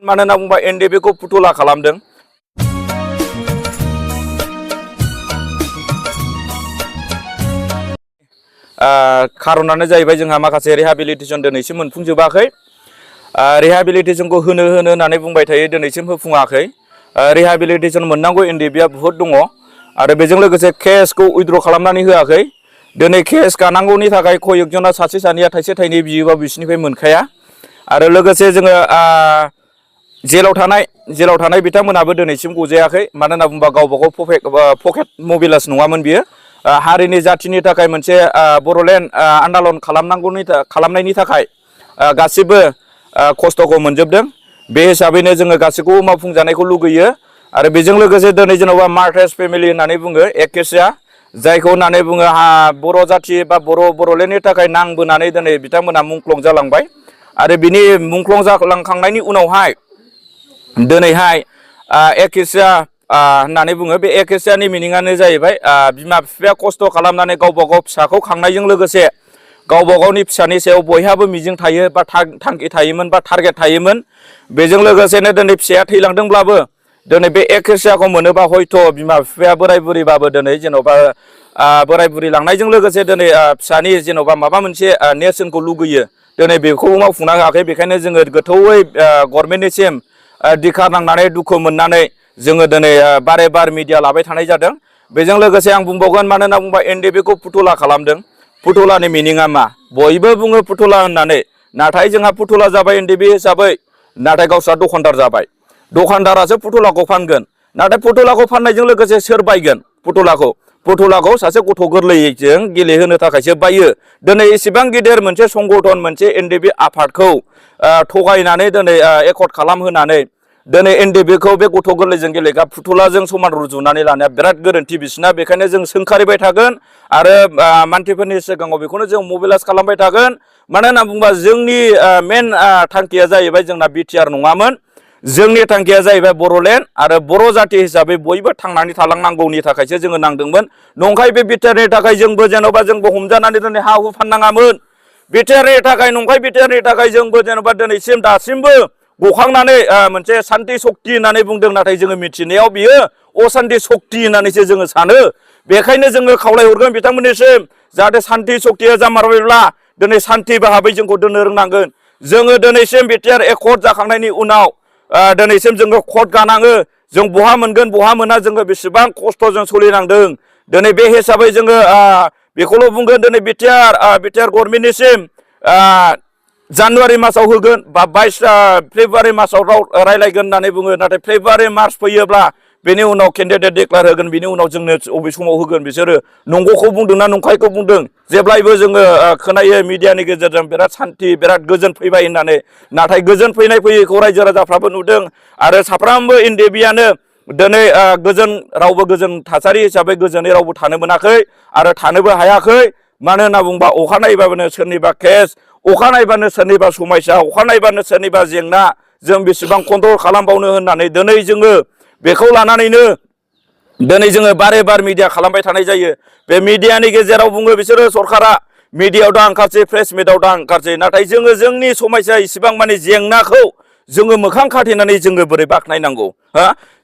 मानो होनना बुंबा एनडिएफबि खौ फुथुला खालामदों। खारनानो जाहैबाय जोंहा माखासे रिहाबिलिटेसन दिनैसिम मोनफुंजोबाखै। रिहाबिलिटेसनखौ होनो होननानै बुंबाय थायो, दिनैसिम होफुङाखै। रिहाबिलिटेसन मोननांगौ एनडिएफबिआ बुहुद दङ आरो बेजों लोगोसे केसखौ उइथड्र खालामनानै होआखै। दिनै केस गानांगौनि थाखाय कयेकजना सासे सानैया थाइसे थाइनै बियोबा बिसोरनिफ्राय मोनखाया आरो लोगोसे जोङो जेलाव थानाय बिथांमोनाबो दिनैसिम गजायाखै। मानो होनना बुंबा गावबागाव पकेट मबिलास नङामोन बियो। हारिनि जाथिनि थाखाय मोनसे बर'लेण्ड आन्दालन खालामनायनि थाखाय गासिबो खस्थ'खौ मोनजोबदों। बे हिसाबैनो जोङो गासैखौबो मावफुंजानायखौ लुगैयो आरो बेजों लोगोसे दिनै जेन'बा मार्टार्स फेमिलि होननानै बुङो एकेसिया, जायखौ होननानै बुङो बर' जाथि बा बर'लेण्डनि थाखाय नांबोनानै दिनै बिथांमोना मुंख्लं जालांबाय आरो बिनि मुंख्लं जालांखांनायनि उनावहाय दिनैहाय एकेसिया होननानै बुङो। बे एकेसियानि मिनिङानो जाहैबाय बिमा बिफाया खस्थ' खालामनानै गावबा गाव फिसाखौ खांनायजों लोगोसे गावबा गावनि फिसानि सायाव बयहाबो मिजिं थायो बा थांखि थायोमोन बा टारगेट थायोमोन। बेजों लोगोसेनो दिनै फिसाया थैलांदोंब्लाबो दिनै बे एकेसियाखौ मोनोबा हयथ' बिमा बिफाया बोराय बुरिबाबो दिनै जेन'बा बोराय बुरि लांनायजों लोगोसे दिनै फिसानि जेन'बा माबा मोनसे नेरसोनखौ लुगैयो, दिनै बेखौबो मावफुंनो हायाखै। बेखायनो जोङो गोथौयै गभर्नमेन्टनिसिम दिखा नांनानै दुखु मोननानै जोङो दिनै बारे बार मिडिया लाबाय थानाय जादों। बेजों लोगोसे आं बुंबावगोन, मानो होनना बुंबा एनडिएफबि खौ फुथुला खालामदों। फुथुलानि मिनिङा मा? बयबो बुङो फुथुला होननानै, नाथाय जोंहा फुथुला जाबाय एनडिएफबि हिसाबै, नाथाय गावस्रा दखानदार जाबाय। दखानदारासो फुथुलाखौ फानगोन, नाथाय फुथुलाखौ फाननायजों लोगोसे सोर बायगोन फुथुलाखौ सासे गथ' गोरलैजों गेलेहोनो थाखायसो बायो। दिनै एसेबां गिदिर मोनसे संगठन, मोनसे एनडिएफबि आफादखौ थगायनानै दिनै एकर्ड खालामहोनानै दिनै एनडिएफबि खौ बे गथ' गोरलैजों गेलेग्रा फुथुलाजों समान रुजुनानै लानाया बिराद गोरोन्थि बिसिना। बेखायनो जों सोंखारिबाय थागोन आरो मानसिफोरनि सिगाङाव बेखौनो जों मबिलाइज खालामबाय थागोन। मानो होनना बुङोबा जोंनि मेन थांखिया जाहैबाय जोंना बिटिआर नङामोन। जोंनि थांखिया जाहैबाय बर'लेण्ड आरो बर' जाथि हिसाबै बयबो थांनानै थालांनांगौनि थाखायसो जोङो नांदोंमोन। नंखाय बे बिटिआरनि थाखाय जोंबो हमजानानै दिनै हा हु फाननाङामोन। बिटिआरनि थाखाय नंखाय बिटिआरनि थाखाय जोंबो जेन'बा दासिमबो गखांनानै मोनसे सान्ति सक्ति होननानै बुंदों, नाथाय जोङो मिथिनायाव बियो असान्ति सक्ति होननानैसो जोङो सानो। बेखायनो जोङो खावलायहरगोन बिथांमोननिसिम, जाहाथे सान्ति सक्तिया जामारबायब्ला दिनै सान्ति भाबै जोंखौ दोननो रोंनांगोन। जोङो दिनैसिम बिटिआर एकर्ड जाखांनायनि उनाव दिनैसिम जोङो कर्ट गानाङो। जों बहा मोनगोन बहा मोना, जोङो बेसेबां खस्थ'जों सोलिनांदों। दिनै बे हिसाबै जोङो बेखौल' बुंगोन, दिनै बिटिआर गभर्नमेन्टनिसिम जानुवारि मासाव होगोन बा 22 फेब्रुवारि मासाव रायलायगोन होननानै बुङो। नाथाय फेब्रुवारि मार्च फैयोब्ला बेनि उनाव केन्डिडेट डिक्लेयार होगोन, बिनि उनाव जोंनो अबे समाव होगोन बिसोरो नंगौखौ बुंदोंना नंखायखौ बुंदों। जेब्लायबो जोङो खोनायो मिडियानि गेजेरजों बिराद सान्ति बिराद गोजोन फैबाय होननानै, नाथाय गोजोन फैयैखौ रायजो राजाफ्राबो नुदों आरो साफ्रोमबो एनडिएफबिआनो दिनै रावबो गोजोन थासारि हिसाबै गोजोनै रावबो थानो मोनाखै आरो थानोबो हायाखै। मानो होनना बुंबा अखा नायबानो सोरनिबा केस, अखा नायबानो सोरनिबा समस्या, अखा नायबानो सोरनिबा जेंना, जों बेसेबां कन्ट्रल खालामबावनो होननानै दिनै जोङो बेखौ लानानैनो दिनै जोङो बारे बार मिडिया खालामबाय थानाय जायो। बे मिडियानि गेजेराव बुङो बिसोरो सरकारा मिडियायाव दा ओंखारसै, प्रेस मिटआव दा ओंखारसै, नाथाय जोङो जोंनि समस्या इसिबां माने जेंनाखौ जोङो मोखां खाथेनानै जोङो बोरै बाख्नायनांगौ?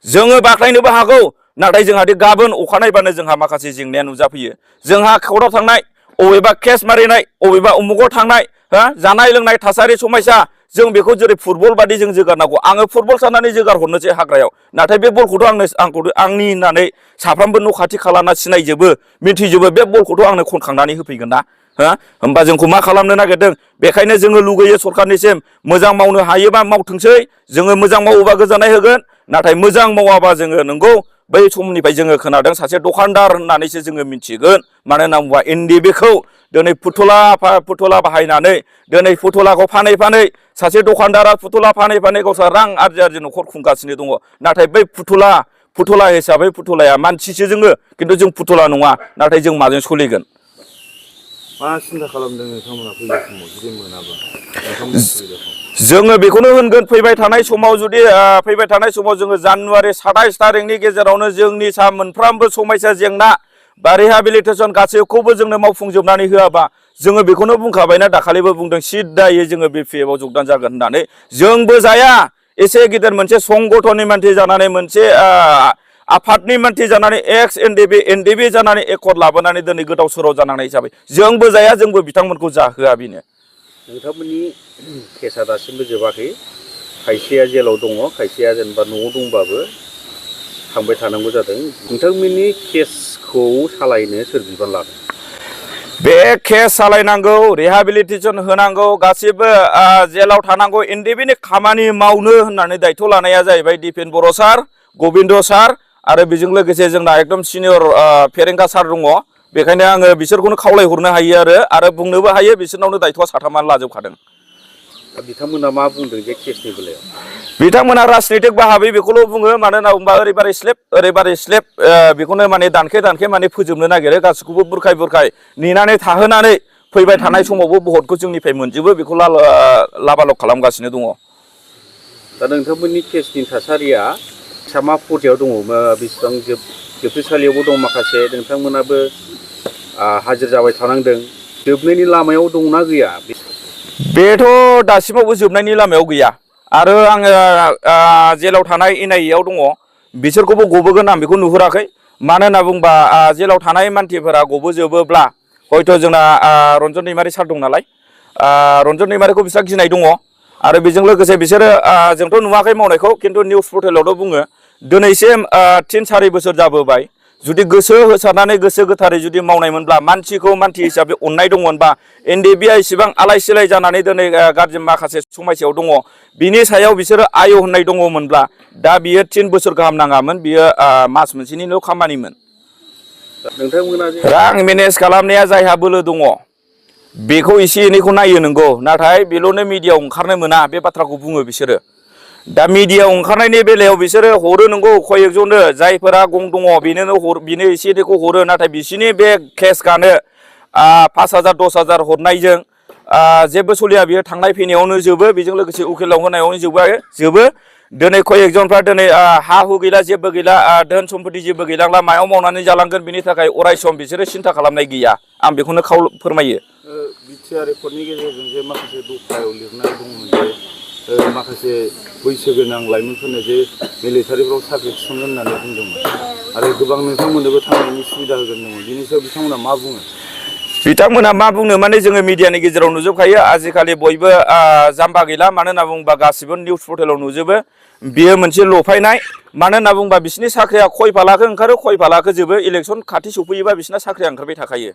जोङो बाख्नायनोबो हागौ, नाथाय जोंहा गाबोन अखा नायबानो जोंहा माखासे जेंनाया नुजाफैयो। जोंहा कर्टआव थांनाय, अबेबा केस मारिनाय, अबेबा उमुगाव थांनाय, जानाय लोंनाय थासारि समस्या, जों बेखौ जेरै फुटबल बादि जों जोगारनांगौ। आङो फुटबल साननानै जोगार हरनोसै हाग्रायाव, नाथाय बे बलखौथ' आंनि होननानै साफ्रोमबो न' खाथि खालाना सिनायजोबो, मिथिजोबो, बे बलखौथ' आंनो खनखांनानै होफैगोन ना। होमबा जोंखौ मा खालामनो नागिरदों? बेखायनो जोङो लुगैयो सरखारनिसिम, मोजां मावनो हायोबा मावथोंसै, जोङो मोजां मावोबा गोजोननाय होगोन, नाथाय मोजां मावाबा जोङो नंगौ बै समनिफ्राय जोङो खोनादों सासे दखानदार होननानैसो जोङो मिथिगोन। मानो होनना बुङोबा एनडिएफबि खौ दिनै फुथुला बाहायनानै दिनै फुथुलाखौ फानै सासे दखानदारा फुथुला फानै गावस्रा रां आरजि न'खर खुंगासिनो दङ। नाथाय बै फुथुला हिसाबै फुथुलाया मानसिसो जोङो, खिन्थु जों फुथुला नङा। नाथाय जों माजों सोलिगोन? मा सिन्था खालामदों नोंथांमोना फैगौ समाव जुदि मोनाबा? जोङो बेखौनो होनगोन, फैबाय थानाय समाव जोङो जानुवारि 27 थारिखनि गेजेरावनो जोंनि मोनफ्रोमबो समस्या जेंना बा रिहाबिलिटेसन गासैखौबो जोंनो मावफुंजोबनानै होआबा, जोङो बेखौनो बुंखाबायना, दाखालिबो बुंदों सिद्दायै जोङो बिपिएफआव जगदान जागोन होननानै। जोंबो जाया, एसे गिदिर मोनसे संगठननि मानसि जानानै मोनसे आफादनि मानसि जानानै एक्स एनडिबि जानानै एकर्ड लाबोनानै दिनै गोदाव सोराव जानांनाय हिसाबै जोंबो जाया जोंबो बिथांमोनखौ जाहोआ बेनो। नोंथांमोननि केसा दासिमबो जोबाखै खायसेया जेलाव दङ खायसेया जेनेबा न'आव दंबाबो थांबाय थानांगौ जादों नोंथांमोननि केसखौ सालायनो सोर बिबान लादों? बे केस सालायनांगौ रिहेबिलिटेसन होनांगौ गासिबो जेलाव थानांगौ एनडिबिनि खामानि मावनो होननानै दायथ' लानाया जाहैबाय दिपेन बर' सार, गबिन्द सार आरो बेजों लोगोसे जोंना एकदम सिनियर फेरेंगा सार दङ। बेखायनो आङो बिसोरखौनो खावलायहरनो हायो आरो बुंनोबो हायो बिसोरनावनो दायथ'आ साथामानो लाजोबखादों। बिथांमोना मा बुंदों जे केसनि बेलायाव? बिथांमोना राजनितिक बाहाबै बेखौल' बुङो मानो होनना बुंबा ओरैबारै स्लेब बेखौनो माने दानखे माने फोजोबनो नागिरो गासिखौबो बुरखाय नेनानै थाहोनानै फैबाय थानाय समावबो भटखौ जोंनिफ्राय मोनजोबो बेखौ लाबालब खालामगासिनो दङ। दा नोंथांमोननि केसनि थासारिया मा पर्यायाव दङ बेसेबां जोबथेसालियावबो दं माखासे नोंथांमोनाबो हाजिर जाबाय थानांदों जोबनायनि लामायाव दंना गैया? बेथ' दासिमावबो जोबनायनि लामायाव गैया आरो आङो जेलाव थानाय एनआइएआव दङ बिसोरखौबो गबोगोन आं बेखौ नुहुराखै। मानो होनना बुंबा जेलाव थानाय मानसिफोरा गबोजोबोब्ला हयथ' जोंना रन्जन दैमारि सार दं नालाय रन्जन दैमारिखौ बिस्रा गिनाय दङ आरो बेजों लोगोसे बिसोरो जोंथ' नुवाखै मावनायखौ खिन्थु निउस पर्टेलावल' बुङो दिनैसिम 3-4 बोसोर जाबोबाय जुदि गोसो होसारनानै गोसो गोथारै जुदि मावनायमोनब्ला मानसिखौ मानसि हिसाबै अननाय दंमोनबा एनडिबिआ इसेबां आलाय सिलाय जानानै दिनै गाज्रि माखासे समयसायाव दङ बिनि सायाव बिसोरो आय होननाय दङमोनब्ला दा बियो 3 बोसोर गाहाम नाङामोन बियो मास मोनसेनिल' खामानिमोन। रां मेनेज खालामनाया जायहा बोलो दङ बेखौ एसे एनैखौ नायो नंगौ नाथाय बेल'नो मिडियाआव ओंखारनो मोना बे बाथ्राखौ बुङो बिसोरो। दा मिडियाआव ओंखारनायनि बेलायाव बिसोरो हरो नंगौ कयेकजननो जायफोरा गं दङ बेनो एसे एनैखौ हरो नाथाय बिसोरनि बे केसखौनो 5,000 10,000 हरनायजों जेबो सलिया बियो थांनाय फैनायावनो जोबो बेजों लोगोसे उकिलाव होनायावनो जोबो दिनै कयेकजनफ्रा दिनै हा हु गैला जेबो गैला धोन सम्पति जेबो गैलांला मायाव मावनानै जालांगोन बिनि थाखाय अरायसम बिसोरो सिन्था खालामनाय गैया आं बेखौनो फोरमायो। बिटिआर रेकर्डनि गेजेरजों जे माखासे दफायाव लिरनाय दंमोन जे माखासे बैसो गोनां लाइमोनफोरनो जे मिलिटारिफ्राव साख्रि थिसनगोन होननानै बुंदोंमोन आरो गोबां नोंथांमोननोबो थांनायनि सुबिदा होगोन होनदोंमोन बिनि सायाव बिथांमोना मा बुङो? बिथांमोना मा बुंनो माने जोङो मिडियानि गेजेराव नुजोबखायो आजिखालि बयबो जाम्बा गैला मानो होनना बुङोबा गासिबो निउस पर्टेलाव नुजोबो बियो मोनसे लफायनाय मानो होनना बुङोबा बिसोरनि साख्रिया खय फालाखो ओंखारो खय फालाखो जोबो इलेक्सन खाथि सफैयोबा बिसोरना साख्रिया ओंखारबाय थाखायो।